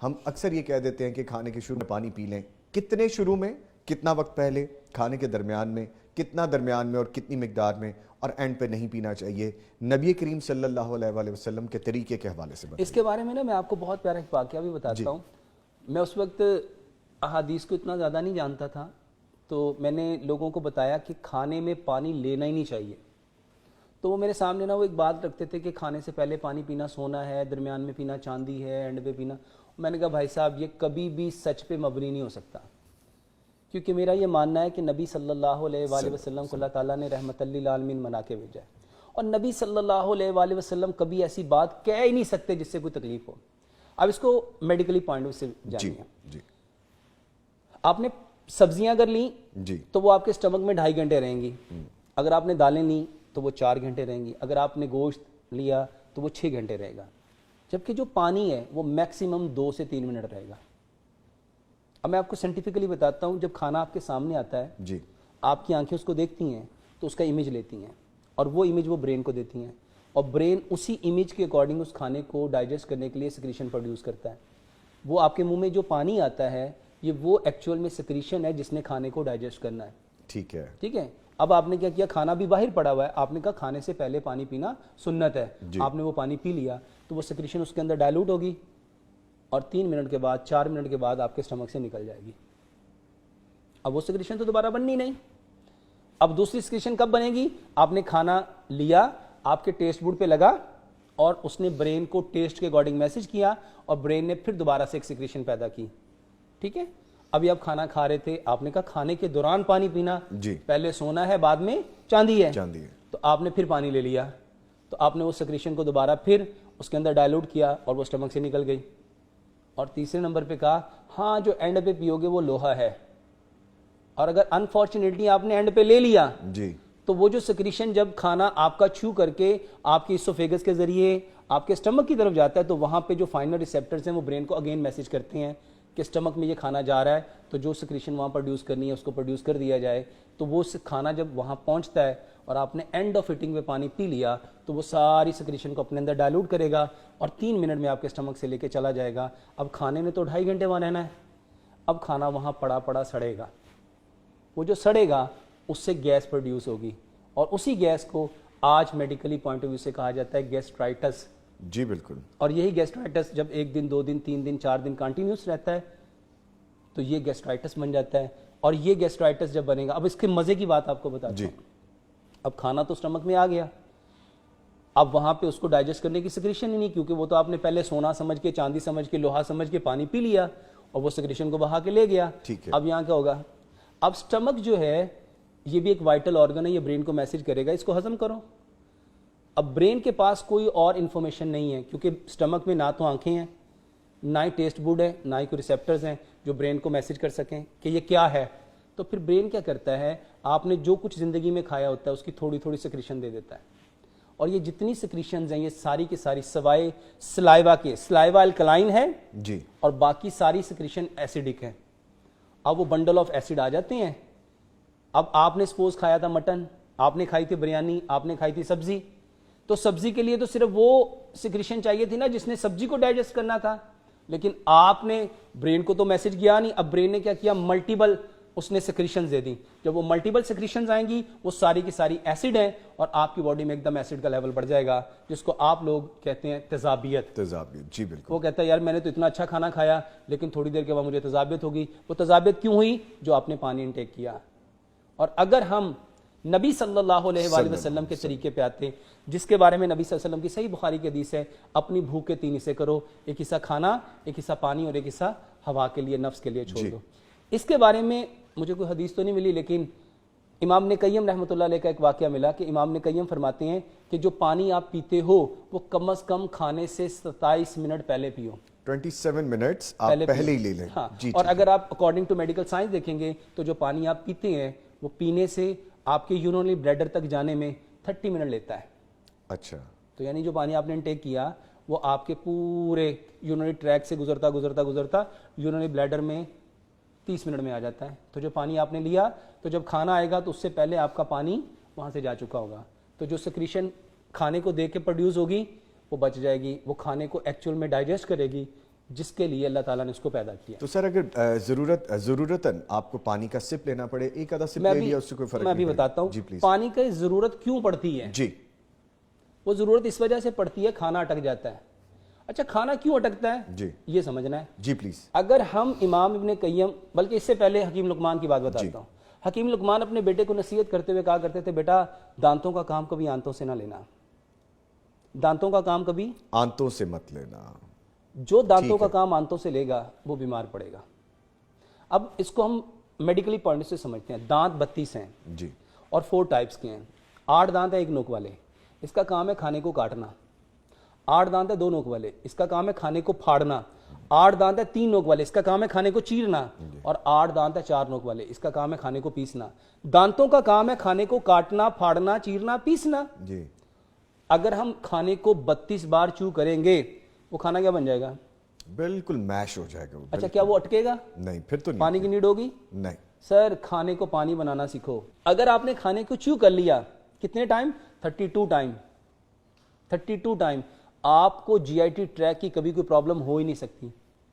ہم اکثر یہ کہہ دیتے ہیں کہ کھانے کے شروع میں پانی پی لیں. کتنے شروع میں, کتنا وقت پہلے, کھانے کے درمیان میں, کتنا درمیان میں اور کتنی مقدار میں, اور اینڈ پہ نہیں پینا چاہیے؟ نبی کریم صلی اللہ علیہ وآلہ وسلم کے طریقے کے حوالے سے اس کے بارے میں نا میں آپ کو بہت پیارا ایک واقعہ بھی بتاتا ہوں. میں اس وقت احادیث کو اتنا زیادہ نہیں جانتا تھا, تو میں نے لوگوں کو بتایا کہ کھانے میں پانی لینا ہی نہیں چاہیے. تو وہ میرے سامنے نا وہ ایک بات رکھتے تھے کہ کھانے سے پہلے پانی پینا سونا ہے, درمیان میں پینا چاندی ہے, اینڈ پہ پینا. میں نے کہا بھائی صاحب یہ کبھی بھی سچ پہ مبنی نہیں ہو سکتا, کیونکہ میرا یہ ماننا ہے کہ نبی صلی اللہ علیہ وآلہ وسلم کو اللہ تعالیٰ نے رحمت للعالمین بنا کے بھیجا ہے, اور نبی صلی اللہ علیہ وآلہ وسلم کبھی ایسی بات کہہ ہی نہیں سکتے جس سے کوئی تکلیف ہو. اب اس کو میڈیکلی پوائنٹ سے جانیے. آپ نے سبزیاں اگر لیں تو وہ آپ کے اسٹمک میں 2.5 گھنٹے رہیں گی. اگر آپ نے دالیں لیں تو وہ 4 گھنٹے رہیں گی. اگر آپ نے گوشت لیا تو وہ 6 گھنٹے رہے گا. جبکہ جو پانی ہے وہ میکسیمم 2 سے 3 منٹ رہے گا. اب میں آپ کو سائنٹیفکلی بتاتا ہوں, جب کھانا آپ کے سامنے آتا ہے آپ کی آنکھیں اس کو دیکھتی ہیں تو اس کا امیج لیتی ہیں, اور وہ امیج وہ برین کو دیتی ہیں, اور برین اسی امیج کے اکارڈنگ اس کھانے کو ڈائجسٹ کرنے کے لیے سیکریشن پروڈیوس کرتا ہے. وہ آپ کے منہ میں جو پانی آتا ہے یہ وہ ایکچوئل میں سیکریشن ہے جس نے کھانے کو ڈائجسٹ کرنا ہے. ٹھیک ہے. اب آپ نے کیا کیا, کھانا بھی باہر پڑا ہوا ہے, آپ نے کہا کھانے سے پہلے پانی پینا سنت ہے. آپ نے وہ پانی پی لیا تو وہ سیکریشن اس کے اندر ڈائلوٹ ہوگی, اور 3 منٹ کے بعد 4 منٹ کے بعد آپ کے اسٹمک سے نکل جائے گی. اب وہ سیکریشن تو دوبارہ بننی نہیں. اب دوسری سیکریشن کب بنے گی؟ آپ نے کھانا لیا, آپ کے ٹیسٹ بوڈ پہ لگا, اور اس نے برین کو ٹیسٹ کے اکارڈنگ میسج کیا, اور برین نے پھر دوبارہ سے ایک سیکریشن پیدا کی. ٹھیک ہے. ابھی آپ کھانا کھا رہے تھے, آپ نے کہا کھانے کے دوران پانی پینا, پہلے سونا ہے بعد میں چاندی ہے. تو آپ نے پھر پانی لے لیا, تو آپ نے اس سیکریشن کو دوبارہ پھر اس کے اندر ڈائلوٹ کیا, اور وہ اسٹمک سے نکل گئی. اور تیسرے نمبر پہ کہا ہاں جو اینڈ پہ پیو گے وہ لوہا ہے. اور اگر انفارچونیٹلی آپ نے اینڈ پہ لے لیا تو وہ جو سیکریشن جب کھانا آپ کا چھو کر کے آپ کے اسوفیگس کے ذریعے آپ کے اسٹمک کی طرف جاتا ہے, تو وہاں پہ جو فائنل ریسیپٹرز ہیں وہ برین کو اگین میسج کرتے ہیں کہ اسٹمک میں یہ کھانا جا رہا ہے, تو جو سیکریشن وہاں پروڈیوس کرنی ہے اس کو پروڈیوس کر دیا جائے. تو وہ کھانا جب وہاں پہنچتا ہے اور آپ نے اینڈ آف ایٹنگ پہ پانی پی لیا تو وہ ساری سیکریشن کو اپنے اندر ڈائلوٹ کرے گا, اور 3 منٹ میں آپ کے اسٹمک سے لے کے چلا جائے گا. اب کھانے میں تو 2.5 گھنٹے وہاں رہنا ہے. اب کھانا وہاں پڑا پڑا سڑے گا. وہ جو سڑے گا اس سے گیس پروڈیوس ہوگی, اور اسی گیس کو آج میڈیکلی پوائنٹ آف ویو سے کہا جاتا ہے گیسٹرائٹس. جی بالکل. اور یہی گیسٹرائٹس جب 1 دن 2 دن 3 دن 4 دن کنٹینیوس رہتا ہے تو یہ گیسٹرائٹس بن جاتا ہے. اور یہ گیسٹرائٹس جب بنے گا, اب اس کے مزے کی بات آپ کو بتاتا ہوں. اب کھانا تو اسٹمک میں آ گیا, اب وہاں پہ اس کو ڈائجسٹ کرنے کی سیکریشن ہی نہیں, کیونکہ وہ تو آپ نے پہلے سونا سمجھ کے, چاندی سمجھ کے, لوہا سمجھ کے پانی پی لیا, اور وہ سیکریشن کو بہا کے لے گیا. اب یہاں کیا ہوگا؟ اب اسٹمک جو ہے یہ بھی ایک وائٹل آرگن ہے, یہ برین کو میسج کرے گا اس کو ہضم کرو. اب برین کے پاس کوئی اور انفارمیشن نہیں ہے, کیونکہ اسٹمک میں نہ تو آنکھیں ہیں, نہ ہی ٹیسٹ بوڈ ہے, نہ ہی کوئی ریسیپٹرز ہیں جو برین کو میسج کر سکیں کہ یہ کیا ہے. تو پھر برین کیا کرتا ہے, آپ نے جو کچھ زندگی میں کھایا ہوتا ہے اس کی تھوڑی تھوڑی سیکریشن دے دیتا ہے. اور یہ جتنی سیکریشنز ہیں یہ ساری کی ساری سوائے سلائیوا کے, سلائیوا الکلائن ہے اور باقی ساری سیکریشن ایسیڈک ہے. اب وہ بنڈل آف ایسڈ آ جاتے ہیں. اب آپ نے سپوز کھایا تھا مٹن, آپ نے کھائی تھی بریانی, آپ نے کھائی تھی سبزی, تو سبزی کے لیے تو صرف وہ سیکریشن چاہیے تھی نا جس نے سبزی کو ڈائجسٹ کرنا تھا, لیکن آپ نے برین کو تو میسج کیا نہیں. اب برین نے کیا کیا, ملٹیپل اس نے سیکریشنز دے دی. جب وہ ملٹیپل سیکریشنز آئیں گی وہ ساری کی ساری ایسڈ ہیں, اور آپ کی باڈی میں ایک دم ایسڈ کا لیول بڑھ جائے گا, جس کو آپ لوگ کہتے ہیں تیزابیت. جی بالکل. وہ کہتا ہے یار میں نے تو اتنا اچھا کھانا کھایا لیکن تھوڑی دیر کے بعد مجھے تیزابیت ہوگی. وہ تیزابیت کیوں ہوئی؟ جو آپ نے پانی انٹیک کیا. اور اگر ہم نبی صلی اللہ علیہ وآلہ وسلم کے طریقے پہ آتے, جس کے بارے میں نبی صلی اللہ علیہ وسلم کی صحیح بخاری کی حدیث ہے, اپنی بھوک کے 3 حصے کرو, ایک حصہ کھانا, ایک حصہ پانی, اور ایک حصہ ہوا کے لیے, نفس کے لیے چھوڑ دو. اس کے بارے میں مجھے کوئی حدیث تو نہیں ملی, لیکن امام ابن قیم رحمۃ اللہ علیہ کا ایک واقعہ ملا کہ امام ابن قیم فرماتے ہیں کہ جو پانی آپ پیتے ہو وہ کم از کم کھانے سے 27 منٹ پہلے پیو. 27 منٹس آپ پہلے ہی لے لیں. ہاں. اور اگر آپ اکارڈنگ ٹو میڈیکل سائنس دیکھیں گے تو جو پانی آپ پیتے ہیں وہ پینے سے آپ کے یورینری بلیڈر تک جانے میں 30 منٹ لیتا ہے. اچھا. تو یعنی جو پانی آپ نے انٹیک کیا وہ آپ کے پورے یورینری ٹریک سے گزرتا گزرتا گزرتا یورینری بلیڈر میں 30 منٹ میں آ جاتا ہے. تو جو پانی آپ نے لیا تو جب کھانا آئے گا تو اس سے پہلے آپ کا پانی وہاں سے جا چکا ہوگا. تو جو سیکریشن کھانے کو دیکھ کے پروڈیوس ہوگی وہ بچ جائے گی, وہ کھانے کو ایکچوئل میں ڈائجسٹ کرے گی, جس کے لیے اللہ تعالیٰ نے اس کو پیدا کیا. تو سر اگر ضرورتاً آپ کو پانی کا سپ لینا پڑے، ایک آدھا سپ لے لیا، اس سے کوئی فرق میں نہیں ابھی بتاتا ہوں جی پلیز. پانی کی ضرورت کیوں پڑتی ہے. جی وہ ضرورت اس وجہ سے پڑتی ہے کھانا اٹک جاتا ہے. اچھا کھانا کیوں اٹکتا ہے جی یہ سمجھنا ہے. جی پلیز. اگر ہم امام ابن قیم، بلکہ اس سے پہلے حکیم لقمان کی بات بتاتا ہوں. حکیم لقمان اپنے بیٹے کو نصیحت کرتے ہوئے کہا کرتے تھے بیٹا دانتوں کا کام کبھی آنتوں سے نہ لینا، دانتوں کا کام کبھی آنتوں سے مت لینا. جو دانتوں کا کام آنتوں سے لے گا وہ بیمار پڑے گا. اب اس کو ہم میڈیکلی پوائنٹ سے سمجھتے ہیں. دانت 32 ہیں جی اور 4 ٹائپس کے ہیں. 8 دانت ہیں 1 نوک والے، اس کا کام ہے کھانے کو کاٹنا. 8 دانت ہیں 2 نوک والے، اس کا کام ہے کھانے کو پھاڑنا. 8 دانت ہیں 3 نوک والے، اس کا کام ہے کھانے کو چیرنا. اور 8 دانت ہیں 4 نوک والے، اس کا کام ہے کھانے کو پیسنا. دانتوں کا کام ہے کھانے کو کاٹنا، پھاڑنا، چیرنا، پیسنا. جی اگر ہم کھانے کو 32 بار چو کریں گے وہ کھانا کیا بن جائے گا؟ بالکل میش ہو جائے گا. اچھا کیا وہ اٹکے گا؟ نہیں پھر تو نہیں. پانی کی نیڈ ہوگی؟ نہیں. سر کھانے کو پانی بنانا سیکھو. اگر آپ نے کھانے کو چو کر لیا کتنے ٹائم؟ 32 ٹائم. 32 ٹائم آپ کو جی آئی ٹی ٹریک کی کبھی کوئی پرابلم ہو ہی نہیں سکتی.